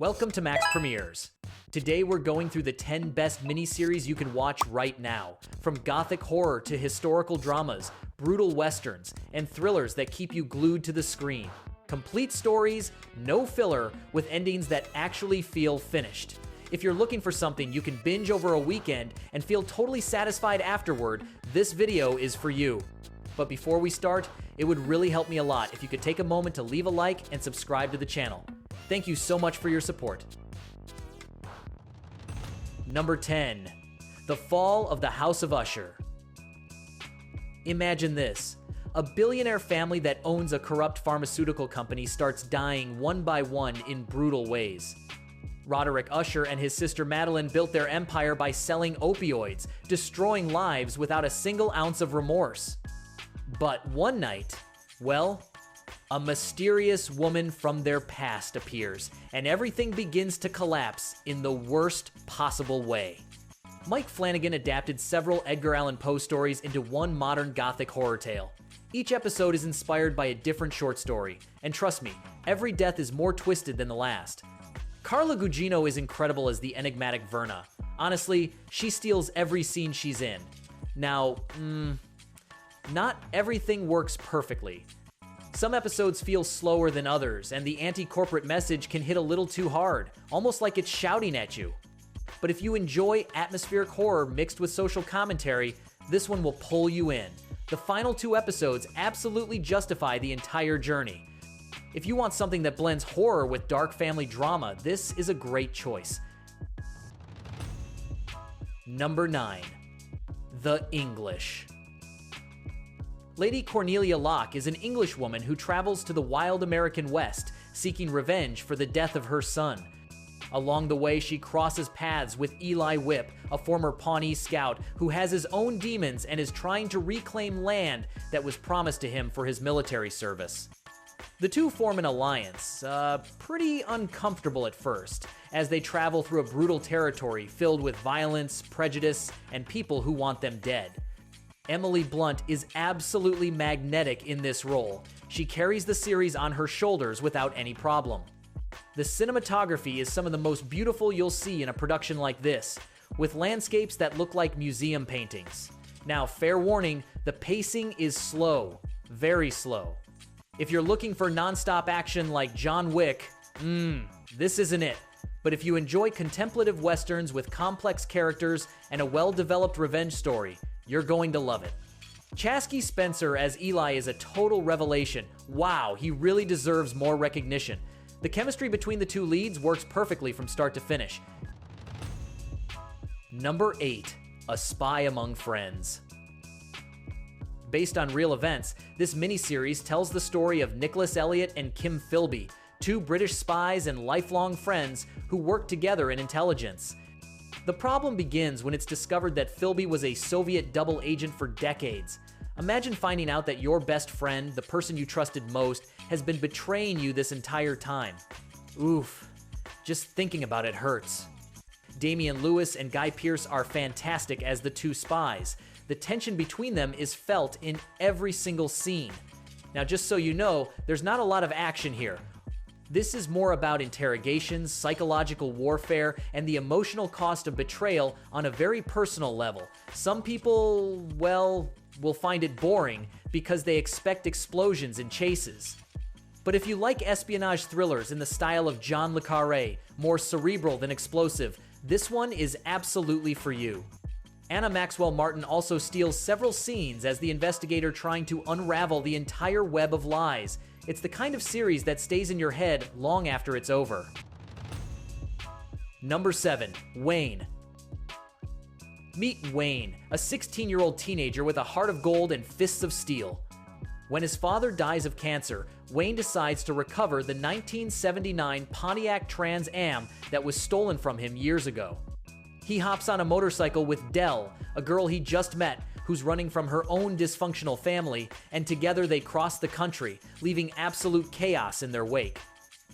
Welcome to Max Premieres. Today we're going through the 10 best miniseries you can watch right now. From gothic horror to historical dramas, brutal westerns, and thrillers that keep you glued to the screen. Complete stories, no filler, with endings that actually feel finished. If you're looking for something you can binge over a weekend and feel totally satisfied afterward, this video is for you. But before we start, it would really help me a lot if you could take a moment to leave a like and subscribe to the channel. Thank you so much for your support. Number 10. The Fall of the House of Usher. Imagine this. A billionaire family that owns a corrupt pharmaceutical company starts dying one by one in brutal ways. Roderick Usher and his sister Madeline built their empire by selling opioids, destroying lives without a single ounce of remorse. But one night, well, a mysterious woman from their past appears, and everything begins to collapse in the worst possible way. Mike Flanagan adapted several Edgar Allan Poe stories into one modern gothic horror tale. Each episode is inspired by a different short story, and trust me, every death is more twisted than the last. Carla Gugino is incredible as the enigmatic Verna. Honestly, she steals every scene she's in. Now, not everything works perfectly. Some episodes feel slower than others, and the anti-corporate message can hit a little too hard, almost like it's shouting at you. But if you enjoy atmospheric horror mixed with social commentary, this one will pull you in. The final 2 episodes absolutely justify the entire journey. If you want something that blends horror with dark family drama, this is a great choice. Number 9. The English. Lady Cornelia Locke is an Englishwoman who travels to the wild American West, seeking revenge for the death of her son. Along the way, she crosses paths with Eli Whip, a former Pawnee scout who has his own demons and is trying to reclaim land that was promised to him for his military service. The two form an alliance, pretty uncomfortable at first, as they travel through a brutal territory filled with violence, prejudice, and people who want them dead. Emily Blunt is absolutely magnetic in this role. She carries the series on her shoulders without any problem. The cinematography is some of the most beautiful you'll see in a production like this, with landscapes that look like museum paintings. Now, fair warning, the pacing is slow, very slow. If you're looking for non-stop action like John Wick, this isn't it. But if you enjoy contemplative westerns with complex characters and a well-developed revenge story, you're going to love it. Chasky Spencer as Eli is a total revelation. Wow, he really deserves more recognition. The chemistry between the two leads works perfectly from start to finish. Number 8. A Spy Among Friends. Based on real events, this miniseries tells the story of Nicholas Elliott and Kim Philby, 2 British spies and lifelong friends who work together in intelligence. The problem begins when it's discovered that Philby was a Soviet double agent for decades. Imagine finding out that your best friend, the person you trusted most, has been betraying you this entire time. Oof, just thinking about it hurts. Damian Lewis and Guy Pearce are fantastic as the 2 spies. The tension between them is felt in every single scene. Now, just so you know, there's not a lot of action here. This is more about interrogations, psychological warfare, and the emotional cost of betrayal on a very personal level. Some people, well, will find it boring because they expect explosions and chases. But if you like espionage thrillers in the style of John le Carré, more cerebral than explosive, this one is absolutely for you. Anna Maxwell Martin also steals several scenes as the investigator trying to unravel the entire web of lies. It's the kind of series that stays in your head long after it's over. Number 7. Wayne. Meet Wayne, a 16-year-old teenager with a heart of gold and fists of steel. When his father dies of cancer, Wayne decides to recover the 1979 Pontiac Trans Am that was stolen from him years ago. He hops on a motorcycle with Dell, a girl he just met, who's running from her own dysfunctional family, and together they cross the country, leaving absolute chaos in their wake.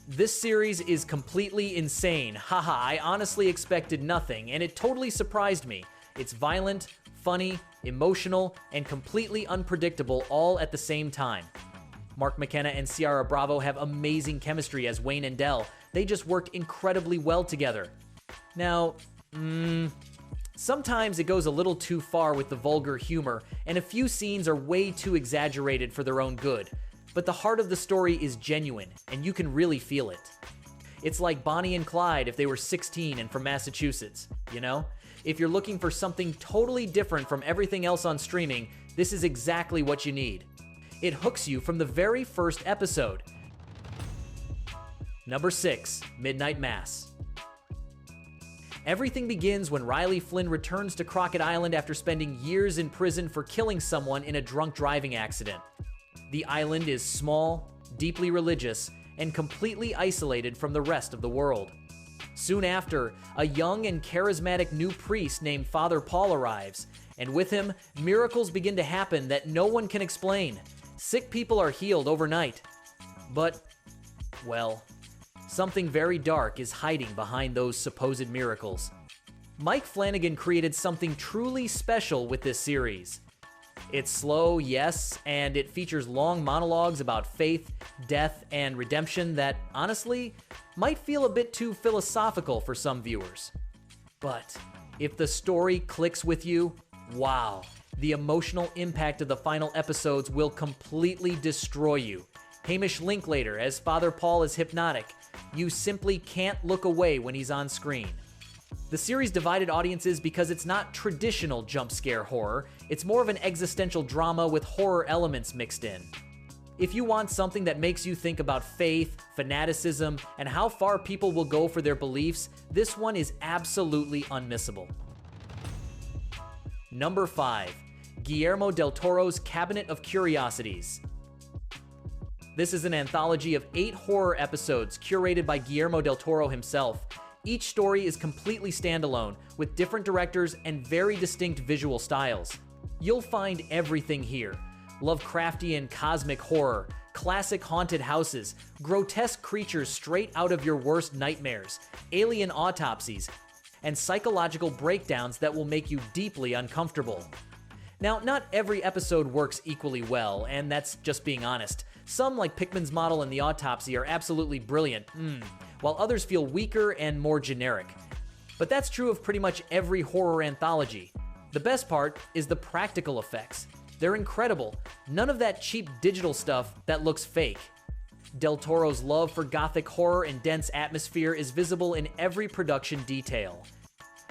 This series is completely insane. Haha, I honestly expected nothing, and it totally surprised me. It's violent, funny, emotional, and completely unpredictable all at the same time. Mark McKenna and Ciara Bravo have amazing chemistry as Wayne and Dell. They just work incredibly well together. Now, sometimes it goes a little too far with the vulgar humor, and a few scenes are way too exaggerated for their own good. But the heart of the story is genuine, and you can really feel it. It's like Bonnie and Clyde if they were 16 and from Massachusetts, you know? If you're looking for something totally different from everything else on streaming, this is exactly what you need. It hooks you from the very first episode. Number 6, Midnight Mass. Everything begins when Riley Flynn returns to Crockett Island after spending years in prison for killing someone in a drunk driving accident. The island is small, deeply religious, and completely isolated from the rest of the world. Soon after, a young and charismatic new priest named Father Paul arrives, and with him, miracles begin to happen that no one can explain. Sick people are healed overnight. But, well, something very dark is hiding behind those supposed miracles. Mike Flanagan created something truly special with this series. It's slow, yes, and it features long monologues about faith, death, and redemption that, honestly, might feel a bit too philosophical for some viewers. But if the story clicks with you, wow, the emotional impact of the final episodes will completely destroy you. Hamish Linklater as Father Paul is hypnotic. You simply can't look away when he's on screen. The series divided audiences because it's not traditional jump scare horror, it's more of an existential drama with horror elements mixed in. If you want something that makes you think about faith, fanaticism, and how far people will go for their beliefs, this one is absolutely unmissable. Number 5, Guillermo del Toro's Cabinet of Curiosities. This is an anthology of 8 horror episodes curated by Guillermo del Toro himself. Each story is completely standalone, with different directors and very distinct visual styles. You'll find everything here: Lovecraftian cosmic horror, classic haunted houses, grotesque creatures straight out of your worst nightmares, alien autopsies, and psychological breakdowns that will make you deeply uncomfortable. Now, not every episode works equally well, and that's just being honest. Some, like Pickman's Model and The Autopsy, are absolutely brilliant, while others feel weaker and more generic. But that's true of pretty much every horror anthology. The best part is the practical effects. They're incredible. None of that cheap digital stuff that looks fake. Del Toro's love for gothic horror and dense atmosphere is visible in every production detail.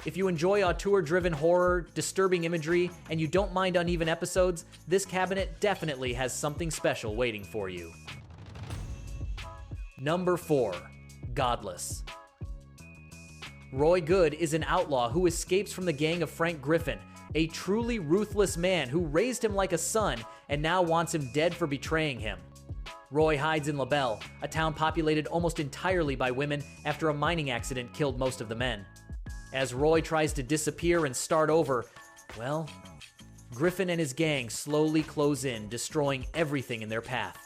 If you enjoy auteur-driven horror, disturbing imagery, and you don't mind uneven episodes, this cabinet definitely has something special waiting for you. Number 4, Godless. Roy Good is an outlaw who escapes from the gang of Frank Griffin, a truly ruthless man who raised him like a son and now wants him dead for betraying him. Roy hides in LaBelle, a town populated almost entirely by women after a mining accident killed most of the men. As Roy tries to disappear and start over, well, Griffin and his gang slowly close in, destroying everything in their path.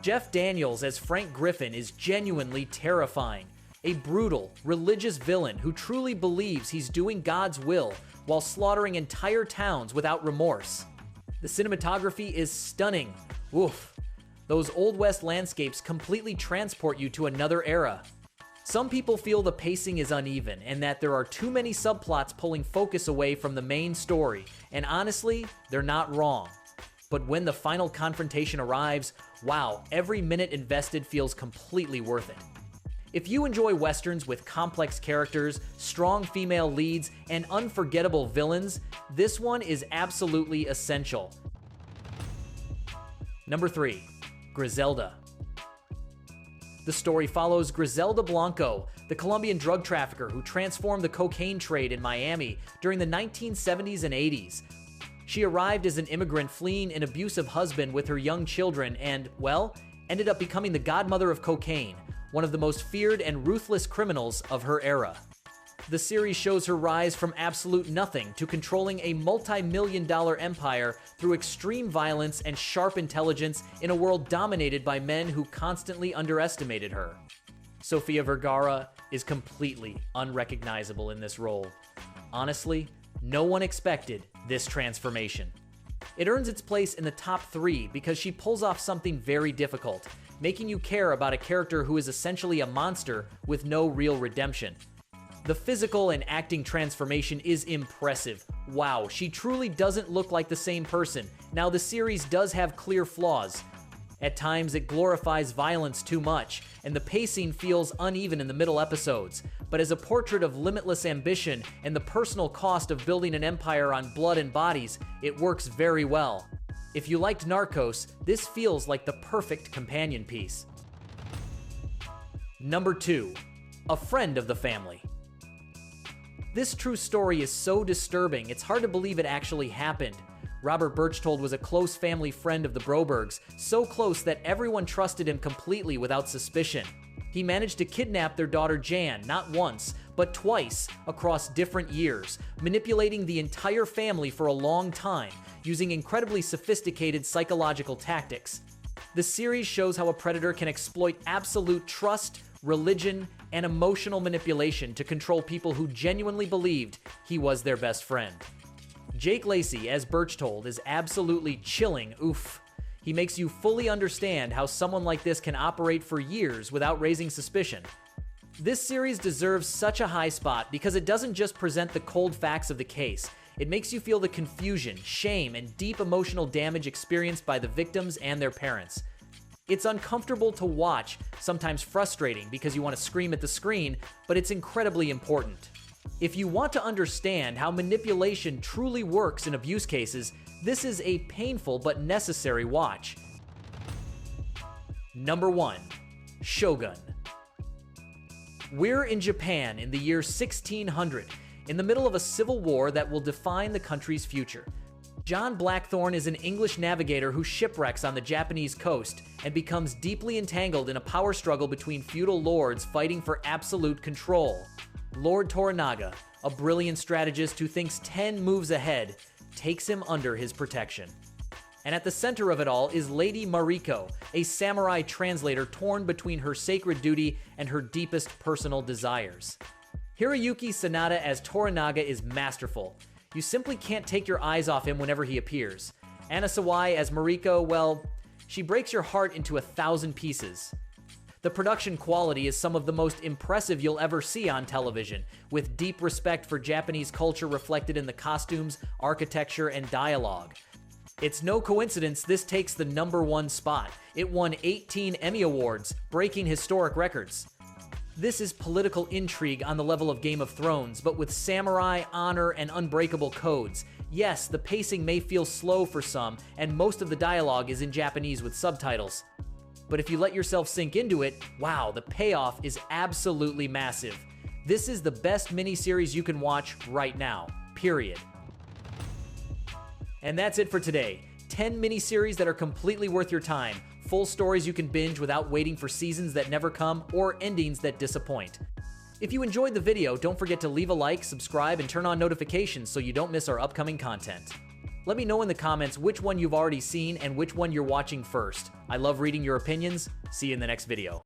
Jeff Daniels as Frank Griffin is genuinely terrifying, a brutal, religious villain who truly believes he's doing God's will while slaughtering entire towns without remorse. The cinematography is stunning. Oof. Those Old West landscapes completely transport you to another era. Some people feel the pacing is uneven and that there are too many subplots pulling focus away from the main story, and honestly, they're not wrong. But when the final confrontation arrives, wow, every minute invested feels completely worth it. If you enjoy westerns with complex characters, strong female leads, and unforgettable villains, this one is absolutely essential. Number 3, Griselda. The story follows Griselda Blanco, the Colombian drug trafficker who transformed the cocaine trade in Miami during the 1970s and 80s. She arrived as an immigrant fleeing an abusive husband with her young children and, well, ended up becoming the godmother of cocaine, one of the most feared and ruthless criminals of her era. The series shows her rise from absolute nothing to controlling a multi-million-dollar empire through extreme violence and sharp intelligence in a world dominated by men who constantly underestimated her. Sofia Vergara is completely unrecognizable in this role. Honestly, no one expected this transformation. It earns its place in the top 3 because she pulls off something very difficult, making you care about a character who is essentially a monster with no real redemption. The physical and acting transformation is impressive. Wow, she truly doesn't look like the same person. Now, the series does have clear flaws. At times, it glorifies violence too much, and the pacing feels uneven in the middle episodes. But as a portrait of limitless ambition and the personal cost of building an empire on blood and bodies, it works very well. If you liked Narcos, this feels like the perfect companion piece. Number 2. A friend of the family. This true story is so disturbing, it's hard to believe it actually happened. Robert Berchtold was a close family friend of the Brobergs, so close that everyone trusted him completely without suspicion. He managed to kidnap their daughter Jan, not once, but twice, across different years, manipulating the entire family for a long time, using incredibly sophisticated psychological tactics. The series shows how a predator can exploit absolute trust, religion, and emotional manipulation to control people who genuinely believed he was their best friend. Jake Lacy as Berchtold is absolutely chilling, oof. He makes you fully understand how someone like this can operate for years without raising suspicion. This series deserves such a high spot because it doesn't just present the cold facts of the case, it makes you feel the confusion, shame, and deep emotional damage experienced by the victims and their parents. It's uncomfortable to watch, sometimes frustrating because you want to scream at the screen, but it's incredibly important. If you want to understand how manipulation truly works in abuse cases, this is a painful but necessary watch. Number 1. Shogun. We're in Japan in the year 1600, in the middle of a civil war that will define the country's future. John Blackthorne is an English navigator who shipwrecks on the Japanese coast and becomes deeply entangled in a power struggle between feudal lords fighting for absolute control. Lord Toranaga, a brilliant strategist who thinks 10 moves ahead, takes him under his protection. And at the center of it all is Lady Mariko, a samurai translator torn between her sacred duty and her deepest personal desires. Hiroyuki Sanada as Toranaga is masterful. You simply can't take your eyes off him whenever he appears. Anna Sawai as Mariko, well, she breaks your heart into 1,000 pieces. The production quality is some of the most impressive you'll ever see on television, with deep respect for Japanese culture reflected in the costumes, architecture, and dialogue. It's no coincidence this takes the number 1 spot. It won 18 Emmy Awards, breaking historic records. This is political intrigue on the level of Game of Thrones, but with samurai, honor, and unbreakable codes. Yes, the pacing may feel slow for some, and most of the dialogue is in Japanese with subtitles. But if you let yourself sink into it, wow, the payoff is absolutely massive. This is the best miniseries you can watch right now, period. And that's it for today. 10 miniseries that are completely worth your time. Full stories you can binge without waiting for seasons that never come or endings that disappoint. If you enjoyed the video, don't forget to leave a like, subscribe, and turn on notifications so you don't miss our upcoming content. Let me know in the comments which one you've already seen and which one you're watching first. I love reading your opinions. See you in the next video.